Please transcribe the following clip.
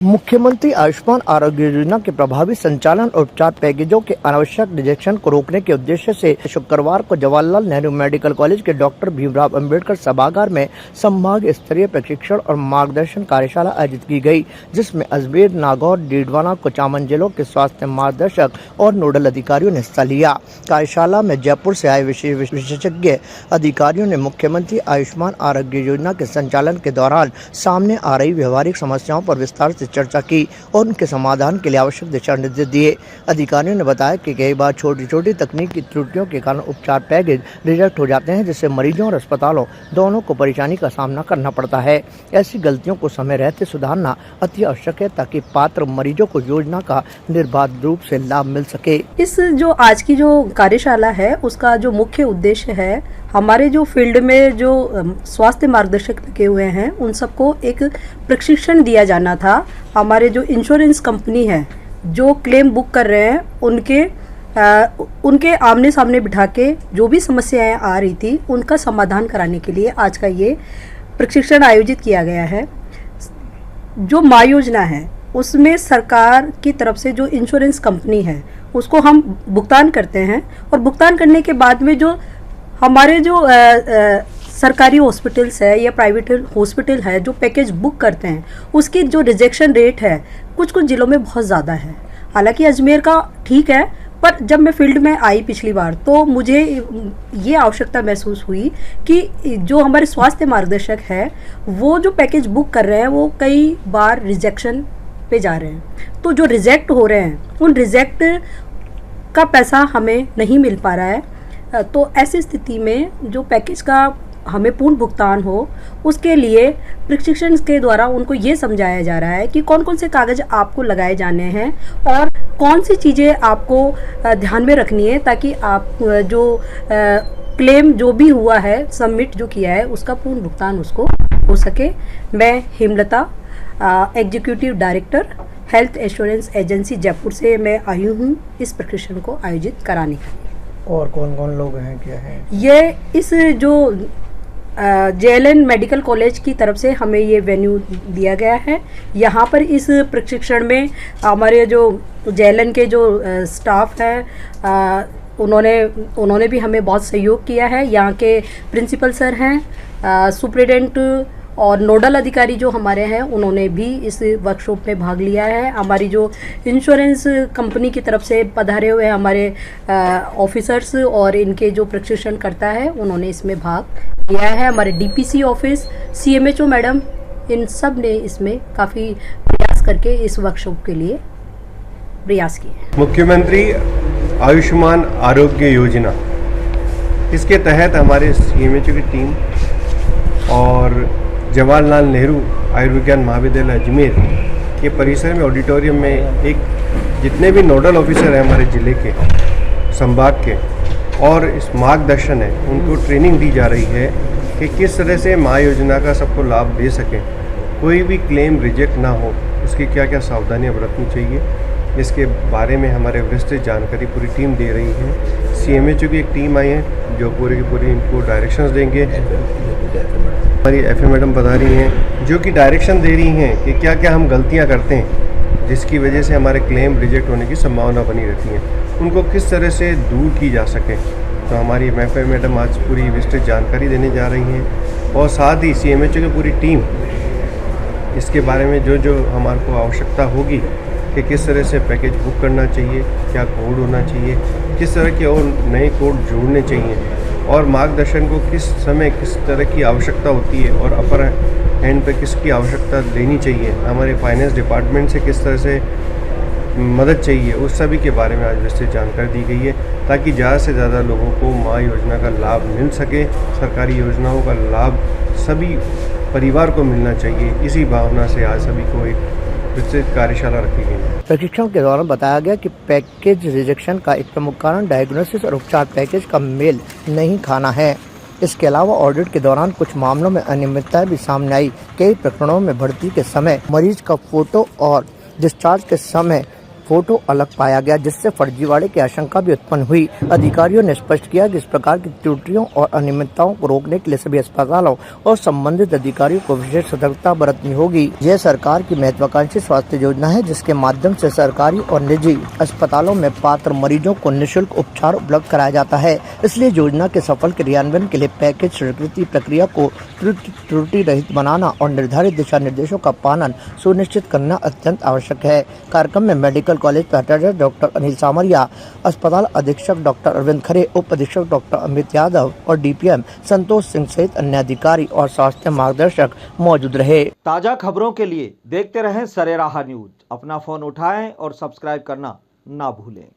मुख्यमंत्री आयुष्मान आरोग्य योजना के प्रभावी संचालन और उपचार पैकेजों के अनावश्यक रिजेक्शन को रोकने के उद्देश्य से शुक्रवार को जवाहरलाल नेहरू मेडिकल कॉलेज के डॉक्टर भीमराव अंबेडकर सभागार में संभाग स्तरीय प्रशिक्षण और मार्गदर्शन कार्यशाला आयोजित की गई, जिसमें अजमेर, नागौर, डीडवाना, कुचामन जिलों के स्वास्थ्य मार्गदर्शक और नोडल अधिकारियों ने हिस्सा लिया। कार्यशाला में जयपुर से आए विशेषज्ञ अधिकारियों ने मुख्यमंत्री आयुष्मान आरोग्य योजना के संचालन के दौरान सामने आ रही व्यवहारिक समस्याओं पर विस्तार से चर्चा की और उनके समाधान के लिए आवश्यक दिशा निर्देश दिए। अधिकारियों ने बताया कि कई बार छोटी छोटी तकनीकी त्रुटियों के कारण उपचार पैकेज रिजेक्ट हो जाते हैं, जिससे मरीजों और अस्पतालों दोनों को परेशानी का सामना करना पड़ता है। ऐसी गलतियों को समय रहते सुधारना अति आवश्यक है ताकि पात्र मरीजों को योजना का निर्बाध रूप से लाभ मिल सके। इस जो आज की जो कार्यशाला है उसका जो मुख्य उद्देश्य है, हमारे जो फील्ड में जो स्वास्थ्य मार्गदर्शक लगे हुए हैं उन सबको एक प्रशिक्षण दिया जाना था। हमारे जो इंश्योरेंस कंपनी है जो क्लेम बुक कर रहे हैं उनके आमने सामने बिठा के जो भी समस्याएं आ रही थी उनका समाधान कराने के लिए आज का ये प्रशिक्षण आयोजित किया गया है। जो माँ योजना है उसमें सरकार की तरफ से जो इंश्योरेंस कंपनी है उसको हम भुगतान करते हैं और भुगतान करने के बाद में जो हमारे जो सरकारी हॉस्पिटल्स है या प्राइवेट हॉस्पिटल है जो पैकेज बुक करते हैं उसकी जो रिजेक्शन रेट है कुछ जिलों में बहुत ज़्यादा है। हालांकि अजमेर का ठीक है, पर जब मैं फील्ड में आई पिछली बार तो मुझे ये आवश्यकता महसूस हुई कि जो हमारे स्वास्थ्य मार्गदर्शक है वो जो पैकेज बुक कर रहे हैं वो कई बार रिजेक्शन पे जा रहे हैं। तो जो रिजेक्ट हो रहे हैं उन रिजेक्ट का पैसा हमें नहीं मिल पा रहा है। तो ऐसी स्थिति में जो पैकेज का हमें पूर्ण भुगतान हो उसके लिए प्रशिक्षण के द्वारा उनको ये समझाया जा रहा है कि कौन कौन से कागज़ आपको लगाए जाने हैं और कौन सी चीज़ें आपको ध्यान में रखनी है ताकि आप जो क्लेम जो भी हुआ है सबमिट जो किया है उसका पूर्ण भुगतान उसको हो सके। मैं Hemlata, executive director, health assurance agency Jaipur से मैं आई हूँ इस प्रशिक्षण को आयोजित कराने के लिए। और कौन कौन लोग हैं, क्या है ये इस जो JLN मेडिकल कॉलेज की तरफ से हमें ये वेन्यू दिया गया है। यहाँ पर इस प्रशिक्षण में हमारे जो JLN के जो स्टाफ है उन्होंने भी हमें बहुत सहयोग किया है। यहाँ के प्रिंसिपल सर हैं, सुप्रिटेंडेंट और नोडल अधिकारी जो हमारे हैं उन्होंने भी इस वर्कशॉप में भाग लिया है। हमारी जो इंश्योरेंस कंपनी की तरफ से पधारे हुए हमारे ऑफिसर्स और इनके जो प्रशिक्षण करता है उन्होंने इसमें भाग लिया है। हमारे DPC ऑफिस, CMHO मैडम, इन सब ने इसमें काफ़ी प्रयास करके इस वर्कशॉप के लिए प्रयास किए। मुख्यमंत्री आयुष्मान आरोग्य योजना, इसके तहत हमारे CMHO की टीम और जवाहरलाल नेहरू आयुर्विज्ञान महाविद्यालय अजमेर के परिसर में ऑडिटोरियम में एक जितने भी नोडल ऑफिसर हैं हमारे ज़िले के, संभाग के, और इस मार्गदर्शन है उनको ट्रेनिंग दी जा रही है कि किस तरह से माँ योजना का सबको लाभ दे सकें, कोई भी क्लेम रिजेक्ट ना हो, उसकी क्या क्या सावधानियाँ बरतनी चाहिए, इसके बारे में हमारे विस्तृत जानकारी पूरी टीम दे रही है। CMHO की एक टीम आई है जो पूरी की पूरी इनको डायरेक्शंस देंगे। हमारी FA मैडम बता रही हैं जो कि डायरेक्शन दे रही हैं कि क्या क्या हम गलतियां करते हैं जिसकी वजह से हमारे क्लेम रिजेक्ट होने की संभावना बनी रहती है, उनको किस तरह से दूर की जा सके। तो हमारी FA मैडम आज पूरी विस्तृत जानकारी देने जा रही हैं और साथ ही CMHO की पूरी टीम इसके बारे में जो हमारे को आवश्यकता होगी कि किस तरह से पैकेज बुक करना चाहिए, क्या कोड होना चाहिए, किस तरह के और नए कोड जोड़ने चाहिए और मार्गदर्शन को किस समय किस तरह की आवश्यकता होती है और अपर हैंड पे किसकी आवश्यकता लेनी चाहिए, हमारे फाइनेंस डिपार्टमेंट से किस तरह से मदद चाहिए, उस सभी के बारे में आज विस्तृत जानकारी दी गई है ताकि ज़्यादा से ज़्यादा लोगों को माँ योजना का लाभ मिल सके। सरकारी योजनाओं का लाभ सभी परिवार को मिलना चाहिए, इसी भावना से आज सभी को एक विस्तृत कार्यशाला रखी गई है। प्रशिक्षण के दौरान बताया गया कि पैकेज रिजेक्शन का एक प्रमुख कारण डायग्नोसिस और उपचार पैकेज का मेल नहीं खाना है। इसके अलावा ऑडिट के दौरान कुछ मामलों में अनियमितताएं भी सामने आई। कई प्रकरणों में भर्ती के समय मरीज का फोटो और डिस्चार्ज के समय फोटो अलग पाया गया, जिससे फर्जीवाड़े की आशंका भी उत्पन्न हुई। अधिकारियों ने स्पष्ट किया कि इस प्रकार की त्रुटियों और अनियमितताओं को रोकने के लिए सभी अस्पतालों और संबंधित अधिकारियों को विशेष सतर्कता बरतनी होगी। यह सरकार की महत्वाकांक्षी स्वास्थ्य योजना है, जिसके माध्यम से सरकारी और निजी अस्पतालों में पात्र मरीजों को निःशुल्क उपचार उपलब्ध कराया जाता है। इसलिए योजना के सफल क्रियान्वयन के लिए पैकेज स्वीकृति प्रक्रिया को त्रुटि रहित बनाना और निर्धारित दिशा निर्देशों का पालन सुनिश्चित करना अत्यंत आवश्यक है। कार्यक्रम में मेडिकल कॉलेज प्राचार्य डॉक्टर अनिल सामरिया, अस्पताल अधीक्षक डॉक्टर अरविंद खरे, उप अधीक्षक डॉक्टर अमित यादव और डीपीएम संतोष सिंह सहित अन्य अधिकारी और स्वास्थ्य मार्गदर्शक मौजूद रहे। ताजा खबरों के लिए देखते रहें सरेराह न्यूज। अपना फोन उठाएं और सब्सक्राइब करना ना भूलें।